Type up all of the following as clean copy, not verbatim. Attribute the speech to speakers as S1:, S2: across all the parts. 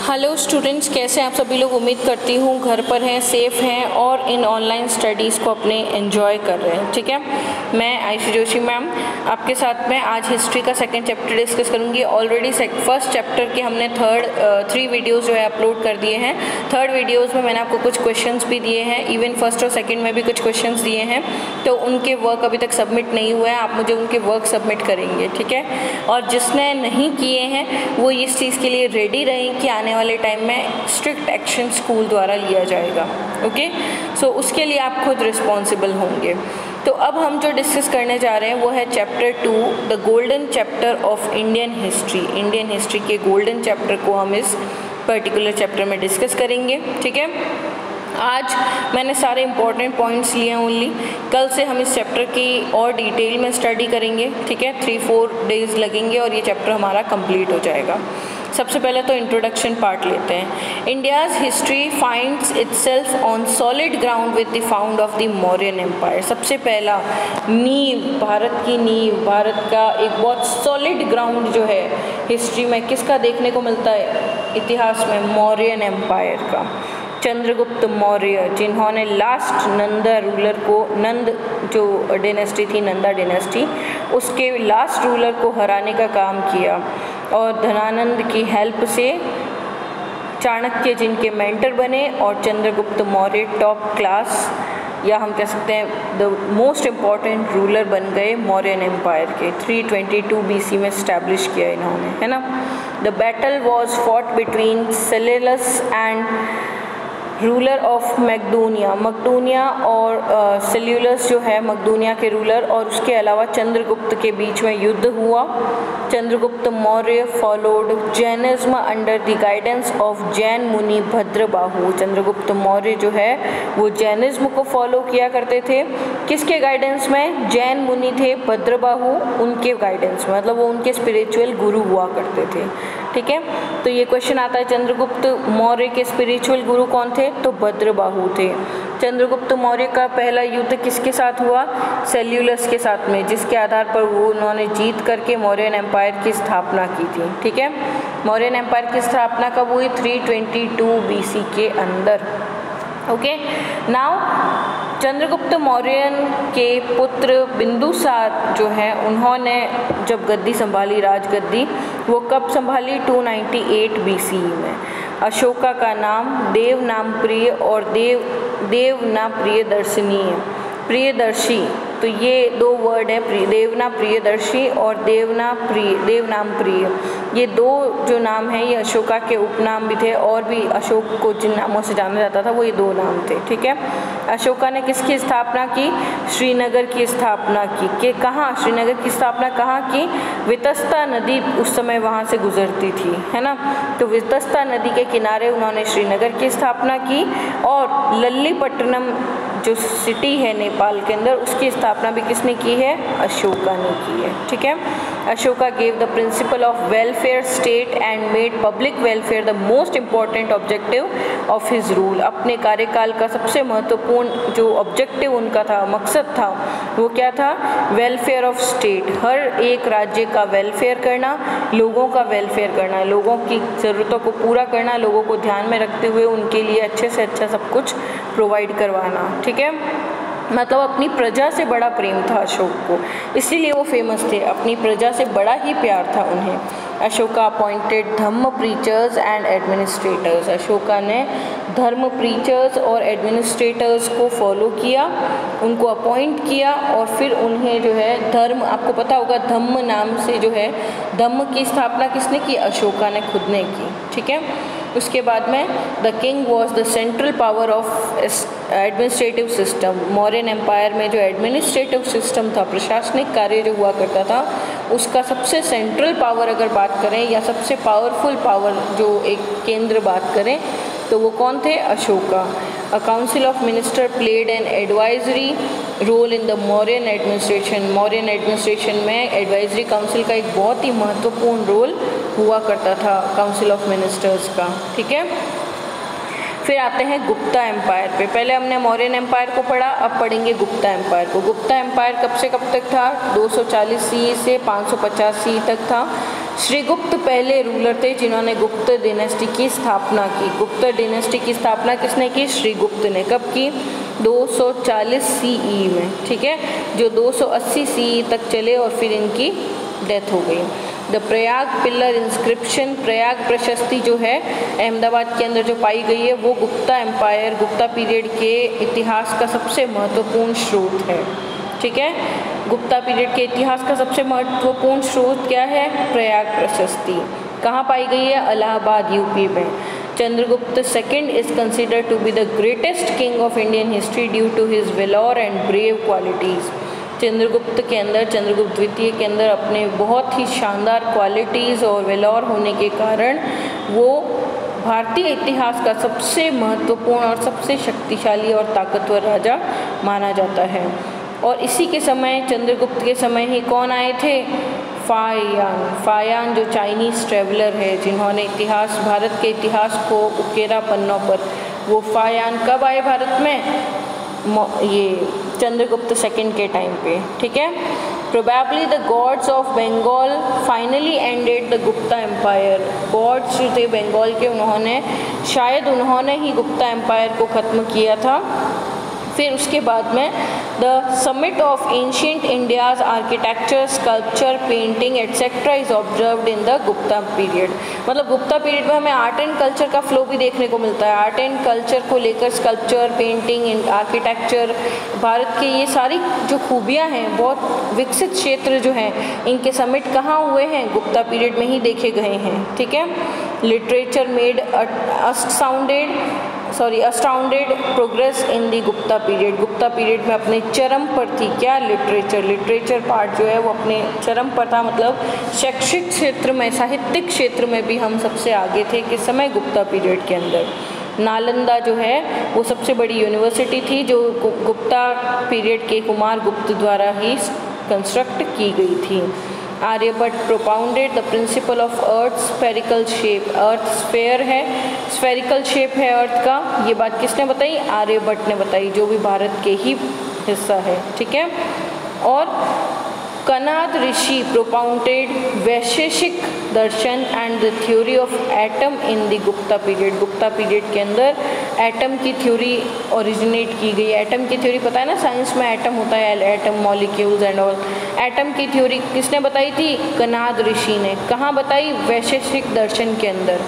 S1: Hello students, कैसे आप सभी लोग। उम्मीद करती हूँ घर पर हैं, सेफ़ हैं और इन ऑनलाइन स्टडीज़ को अपने एंजॉय कर रहे हैं। ठीक है, मैं आयुषी जोशी मैम आपके साथ में आज हिस्ट्री का सेकंड चैप्टर डिस्कस करूँगी। ऑलरेडी फर्स्ट चैप्टर के हमने थ्री वीडियोज़ जो है अपलोड कर दिए हैं। थर्ड वीडियोज़ में मैंने आपको कुछ क्वेश्चंस भी दिए हैं, इवन फर्स्ट और सेकेंड में भी कुछ क्वेश्चंस दिए हैं, तो उनके वर्क अभी तक सबमिट नहीं हुए हैं। आप मुझे उनके वर्क सबमिट करेंगे, ठीक है। और जिसने नहीं किए हैं वो इस चीज़ के लिए रेडी रहें कि आने वाले टाइम में स्ट्रिक्ट एक्शन स्कूल द्वारा लिया जाएगा। ओके, सो उसके लिए आप खुद रिस्पॉन्सिबल होंगे। तो अब हम जो डिस्कस करने जा रहे हैं वो है chapter 2, the golden chapter of Indian history. Indian history के गोल्डन चैप्टर को हम इस पर्टिकुलर चैप्टर में डिस्कस करेंगे, ठीक है। आज मैंने सारे इंपॉर्टेंट पॉइंट्स लिए हैं ओनली। कल से हम इस चैप्टर की और डिटेल में स्टडी करेंगे, ठीक है। 3-4 डेज़ लगेंगे और ये चैप्टर हमारा कंप्लीट हो जाएगा। सबसे पहले तो इंट्रोडक्शन पार्ट लेते हैं। India's history finds itself on solid ground with the found of the Mauryan empire. सबसे पहला नींव, भारत की नींव, भारत का एक बहुत सॉलिड ग्राउंड जो है हिस्ट्री में किसका देखने को मिलता है इतिहास में, मौर्यन एम्पायर का। चंद्रगुप्त मौर्य, जिन्होंने लास्ट नंदा रूलर को, नंद जो डिनेस्टी थी, नंदा डिनेस्टी, उसके लास्ट रूलर को हराने का काम किया और धनानंद की हेल्प से चाणक्य जिनके मेंटर बने और चंद्रगुप्त मौर्य टॉप क्लास या हम कह सकते हैं द मोस्ट इम्पॉर्टेंट रूलर बन गए मौर्यन एम्पायर के। 322 BC में स्टैब्लिश किया इन्होंने, है ना। The battle was fought between Seleucus and ruler of मकदूनिया और सेल्यूलस जो है मकदूनिया के रूलर, और उसके अलावा चंद्रगुप्त के बीच में युद्ध हुआ। Chandragupta Maurya followed Jainism under the guidance of Jain मुनि भद्रबाहु। चंद्रगुप्त मौर्य जो है वो जैनिज्म को फॉलो किया करते थे। किसके गाइडेंस में? जैन मुनि थे भद्रबाहु, उनके गाइडेंस में, मतलब वो उनके स्पिरिचुअल गुरु हुआ करते थे, ठीक है। तो ये क्वेश्चन आता है, चंद्रगुप्त मौर्य के स्पिरिचुअल गुरु कौन थे? तो भद्रबाहु थे। चंद्रगुप्त मौर्य का पहला युद्ध किसके साथ हुआ? सेल्यूलस के साथ में, जिसके आधार पर वो उन्होंने जीत करके मौर्यन एम्पायर की स्थापना की थी, ठीक है। मौर्यन एम्पायर की स्थापना कब हुई? 322 BC के अंदर। ओके, नाउ चंद्रगुप्त मौर्य के पुत्र बिंदुसार जो हैं उन्होंने जब गद्दी संभाली, राजगद्दी, वो कब संभाली? 298 BC में। अशोका का नाम देवनामप्रिय और देवनाप्रियदर्शिनी है, प्रियदर्शी। तो ये दो वर्ड है, देवना प्रियदर्शी और देवनामप्रिय। ये दो जो नाम हैं ये अशोका के उपनाम भी थे, और भी अशोक को जिन नामों से जाना जाता था वो ये दो नाम थे, ठीक है। अशोका ने किसकी स्थापना की? श्रीनगर की स्थापना की। कहाँ श्रीनगर की स्थापना कहाँ की? वितस्ता नदी उस समय वहाँ से गुजरती थी, है ना। तो वितस्ता नदी के किनारे उन्होंने श्रीनगर की स्थापना की, और लल्लीपट्टनम जो सिटी है नेपाल के अंदर, उसकी स्थापना भी किसने की है? अशोका ने की है, ठीक है। Ashoka gave the principle of welfare state and made public welfare the most important objective of his rule. अपने कार्यकाल का सबसे महत्वपूर्ण जो ऑब्जेक्टिव उनका था, मकसद था, वो क्या था? वेलफेयर ऑफ स्टेट, हर एक राज्य का वेलफेयर करना, लोगों का वेलफेयर करना, लोगों की ज़रूरतों को पूरा करना, लोगों को ध्यान में रखते हुए उनके लिए अच्छे से अच्छा सब कुछ प्रोवाइड करवाना, ठीक है। मतलब अपनी प्रजा से बड़ा प्रेम था अशोक को, इसीलिए वो फेमस थे। अपनी प्रजा से बड़ा ही प्यार था उन्हें। Ashoka appointed Dhamma preachers and administrators. Ashoka ने धर्म प्रीचर्स और एडमिनिस्ट्रेटर्स को फॉलो किया, उनको अपॉइंट किया, और फिर उन्हें जो है धर्म, आपको पता होगा धम्म नाम से जो है, धम्म की स्थापना किसने की? अशोका ने खुद ने की, ठीक है। उसके बाद में the king was the central power of administrative system. Mauryan empire में जो एडमिनिस्ट्रेटिव सिस्टम था, प्रशासनिक कार्य जो हुआ करता था, उसका सबसे सेंट्रल पावर अगर बात करें या सबसे पावरफुल पावर जो एक केंद्र बात करें तो वो कौन थे? Ashoka. A council of minister played an advisory role in the Mauryan administration. Mauryan administration में एडवाइजरी काउंसिल का एक बहुत ही महत्वपूर्ण रोल हुआ करता था, काउंसिल ऑफ मिनिस्टर्स का, ठीक है। फिर आते हैं गुप्ता एम्पायर पे। पहले हमने मौर्यन एम्पायर को पढ़ा, अब पढ़ेंगे गुप्ता एम्पायर को। गुप्ता एम्पायर कब से कब तक था? 240 CE से 550 CE तक था। श्रीगुप्त पहले रूलर थे जिन्होंने गुप्त डायनेस्टी की स्थापना की। गुप्त डायनेस्टी की स्थापना किसने की? श्रीगुप्त ने। कब की? 240 CE में, ठीक है, जो 280 CE तक चले और फिर इनकी डेथ हो गई। The Prayag pillar inscription, Prayag प्रशस्ति जो है अहमदाबाद के अंदर जो पाई गई है वो गुप्ता एम्पायर, गुप्ता पीरियड के इतिहास का सबसे महत्वपूर्ण स्रोत है, ठीक है। गुप्ता पीरियड के इतिहास का सबसे महत्वपूर्ण स्रोत क्या है? प्रयाग प्रशस्ति। कहाँ पाई गई है? इलाहाबाद, यूपी में। Chandragupta second is considered to be the greatest king of Indian history due to his valour and brave qualities. Chandragupta के अंदर, चंद्रगुप्त द्वितीय के अंदर अपने बहुत ही शानदार क्वालिटीज़ और वेलोर होने के कारण वो भारतीय इतिहास का सबसे महत्वपूर्ण और सबसे शक्तिशाली और ताकतवर राजा माना जाता है। और इसी के समय, चंद्रगुप्त के समय ही कौन आए थे? फायान जो चाइनीज़ ट्रेवलर है जिन्होंने इतिहास, भारत के इतिहास को उकेरा पन्नों पर, वो फायान कब आए भारत में? ये चंद्रगुप्त सेकंड के टाइम पे, ठीक है। Probably the Gauds of Bengal finally ended the Gupta empire. Gauds जो थे बंगाल के, शायद उन्होंने ही गुप्ता एम्पायर को ख़त्म किया था। फिर उसके बाद में the summit of ancient India's architecture, sculpture, painting etcetera is observed in the Gupta period. मतलब गुप्ता पीरियड में हमें आर्ट एंड कल्चर का फ्लो भी देखने को मिलता है। आर्ट एंड कल्चर को लेकर स्कल्पचर, पेंटिंग, आर्किटेक्चर, भारत के ये सारी जो खूबियाँ हैं, बहुत विकसित क्षेत्र जो हैं, इनके समिट कहाँ हुए हैं? गुप्ता पीरियड में ही देखे गए हैं, ठीक है। Literature made अस्टाउंडेड progress in the Gupta period. Gupta period में अपने चरम पर थी क्या? लिटरेचर पार्ट जो है वो अपने चरम पर था। मतलब शैक्षिक क्षेत्र में, साहित्यिक क्षेत्र में भी हम सबसे आगे थे किस समय? गुप्ता पीरियड के अंदर। नालंदा जो है वो सबसे बड़ी यूनिवर्सिटी थी जो गुप्ता पीरियड के कुमार गुप्त द्वारा ही कंस्ट्रक्ट की गई थी। Aryabhata propounded the principle of earth spherical shape. Earth sphere है, स्फेरिकल शेप है अर्थ का। ये बात किसने बताई? आर्यभट्ट ने बताई, जो भी भारत के ही हिस्सा है, ठीक है। और Kanad Rishi propounded Vaisheshika darshan and the theory of atom in the Gupta period. Gupta period के अंदर एटम की थ्योरी ओरिजिनेट की गई। एटम की थ्योरी पता है ना, साइंस में एटम होता है, atom, molecules and all. Atom की थ्योरी किसने बताई थी? कनाद ऋषि ने। कहाँ बताई? वैशेषिक दर्शन के अंदर।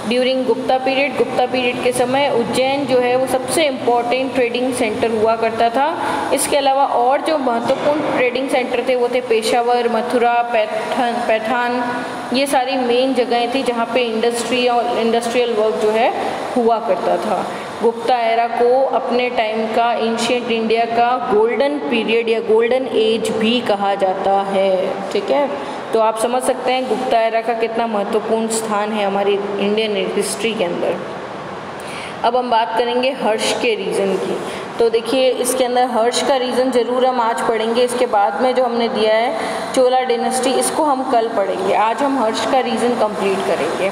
S1: ड्यूरिंग गुप्ता पीरियड के समय उज्जैन जो है वो सबसे इम्पॉर्टेंट ट्रेडिंग सेंटर हुआ करता था। इसके अलावा और जो महत्वपूर्ण ट्रेडिंग सेंटर थे वो थे पेशावर, मथुरा, पैठान। ये सारी मेन जगहें थी जहाँ पे इंडस्ट्री और इंडस्ट्रियल वर्क जो है हुआ करता था। गुप्ता एरा को अपने टाइम का एंशिएंट इंडिया का गोल्डन पीरियड या गोल्डन एज भी कहा जाता है, ठीक है। तो आप समझ सकते हैं गुप्ता एरा का कितना महत्वपूर्ण स्थान है हमारी इंडियन हिस्ट्री के अंदर। अब हम बात करेंगे हर्ष के रीज़न की। तो देखिए इसके अंदर हर्ष का रीज़न ज़रूर हम आज पढ़ेंगे। इसके बाद में जो हमने दिया है चोला डायनेस्टी, इसको हम कल पढ़ेंगे। आज हम हर्ष का रीज़न कंप्लीट करेंगे।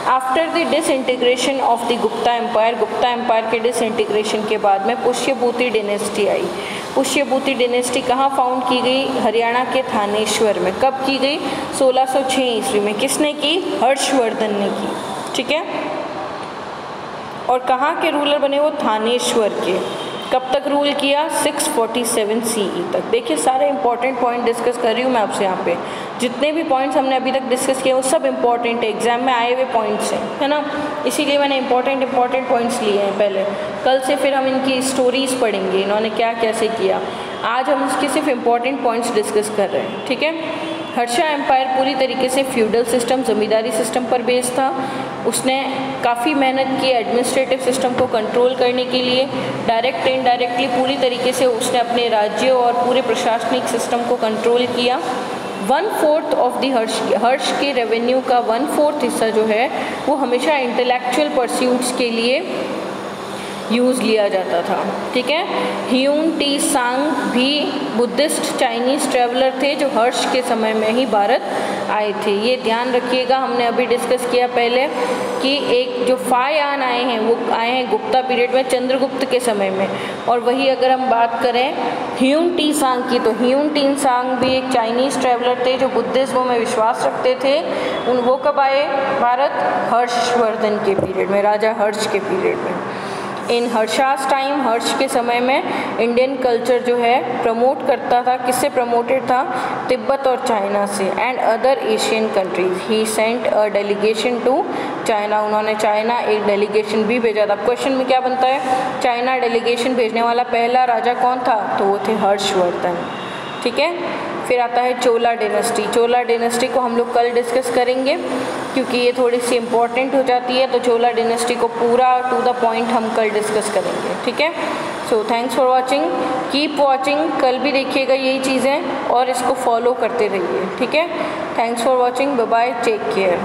S1: After the disintegration of the Gupta empire के डिसइंटीग्रेशन के बाद में पुष्यभूति डायनेस्टी आई। पुष्यभूति डायनेस्टी कहाँ फाउंड की गई? हरियाणा के थानेश्वर में। कब की गई? 1606 ईस्वी में। किसने की? हर्षवर्धन ने की, ठीक है। और कहाँ के रूलर बने? वो थानेश्वर के। कब तक रूल किया? 647 CE तक। देखिए सारे इंपॉर्टेंट पॉइंट डिस्कस कर रही हूँ मैं आपसे यहाँ पे। जितने भी पॉइंट्स हमने अभी तक डिस्कस किए वो सब इंपॉर्टेंट है, एग्जाम में आए हुए पॉइंट्स हैं, है ना। इसीलिए मैंने इंपॉर्टेंट पॉइंट्स लिए हैं पहले। कल से फिर हम इनकी स्टोरीज पढ़ेंगे, इन्होंने क्या कैसे किया। आज हम इसके सिर्फ इंपॉर्टेंट पॉइंट्स डिस्कस कर रहे हैं, ठीक है। हर्षा एम्पायर पूरी तरीके से फ्यूडल सिस्टम, ज़मींदारी सिस्टम पर बेस्ड था। उसने काफ़ी मेहनत की एडमिनिस्ट्रेटिव सिस्टम को कंट्रोल करने के लिए। डायरेक्ट इनडायरेक्टली पूरी तरीके से उसने अपने राज्यों और पूरे प्रशासनिक सिस्टम को कंट्रोल किया। 1/4 ऑफ द हर्ष के रेवेन्यू का 1/4 हिस्सा जो है वो हमेशा इंटेलेक्चुअल परस्यूट्स के लिए यूज़ लिया जाता था। ठीक है, ह्यून टी सांग भी बुद्धिस्ट चाइनीज़ ट्रैवलर थे जो हर्ष के समय में ही भारत आए थे। ये ध्यान रखिएगा, हमने अभी डिस्कस किया पहले कि एक जो फायान आए हैं वो आए हैं गुप्ता पीरियड में, चंद्रगुप्त के समय में। और वही अगर हम बात करें ह्यून टी सांग की, तो ह्यून टी सांग भी एक चाइनीज़ ट्रैवलर थे जो बुद्धिज्म में विश्वास रखते थे। वो कब आए भारत? हर्षवर्धन के पीरियड में, राजा हर्ष के पीरियड में। इन हर्षास टाइम, हर्ष के समय में इंडियन कल्चर जो है प्रमोट करता था। किससे प्रमोटेड था? तिब्बत और चाइना से and other Asian countries. He sent a delegation to China. उन्होंने चाइना एक डेलीगेशन भी भेजा था। क्वेश्चन में क्या बनता है? चाइना डेलीगेशन भेजने वाला पहला राजा कौन था? तो वो थे हर्षवर्धन। ठीक है, फिर आता है चोला डिनेस्टी। चोला डिनेस्टी को हम लोग कल डिस्कस करेंगे क्योंकि ये थोड़ी सी इम्पोर्टेंट हो जाती है, तो चोला डिनेस्टी को पूरा टू द पॉइंट हम कल डिस्कस करेंगे। ठीक है, so thanks for watching, keep watching, कल भी देखिएगा यही चीज़ें और इसको फॉलो करते रहिए। ठीक है, thanks for watching, bye bye, take care.